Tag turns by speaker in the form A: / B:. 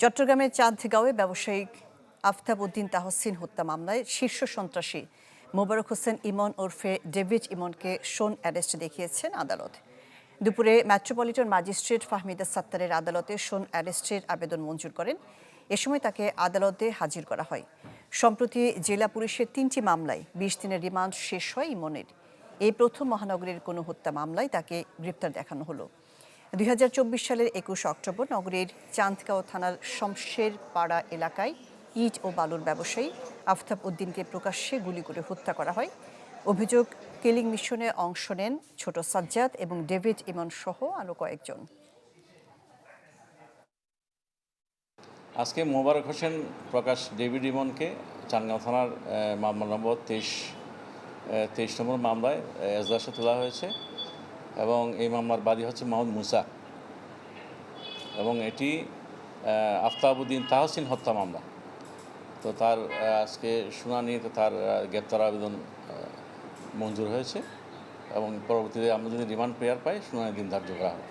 A: চট্টগ্রামের চাঁদগাঁওয়ে ব্যবসায়িক আফতাব উদ্দিন তাহসিন হত্যা মামলায় শীর্ষ সন্ত্রাসী মোবারক হোসেন ইমন ওরফে ডেভিড ইমনকে শোন অ্যারেস্ট দেখিয়েছেন আদালত। দুপুরে মেট্রোপলিটন ম্যাজিস্ট্রেট ফাহমিদা সাত্তারের আদালতে শোন অ্যারেস্টের আবেদন মঞ্জুর করেন। এ সময় তাকে আদালতে হাজির করা হয়। সম্প্রতি জেলা পুলিশের ৩টি মামলায় ২০ দিনের রিমান্ড শেষ হয় ইমনের। এই প্রথম মহানগরীর কোনো হত্যা মামলায় তাকে গ্রেপ্তার দেখানো হলো। ২০২৪ সালের ২১ অক্টোবর নগরীর চাঁদগাঁও থানার শমশের পাড়া এলাকায় ইট ও বালুর ব্যবসায়ী আফতাব উদ্দিনকে প্রকাশ্যে গুলি করে হত্যা করা হয়। অভিযোগ, কিলিং মিশনে অংশ নেন ছোট সাজ্জাদ এবং ডেভিড ইমন সহ আরও কয়েকজন।
B: আজকে মোবারক হোসেন প্রকাশ ডেভিড ইমনকে চাঁদগাঁও থানার মামলা নম্বর ২৩ নম্বর মামলায় এজলাসে তোলা হয়েছে এবং এই মামলার বাদী হচ্ছে মোহাম্মদ মুসা এবং এটি আফতাব উদ্দিন তাহসিন হত্যা মামলা। তো তার আজকে শুনানিতে তার গ্রেপ্তার আবেদন মঞ্জুর হয়েছে এবং পরবর্তীতে আমরা যদি রিমান্ড প্রেয়ার পাই শুনানির দিন ধার্য করা হবে।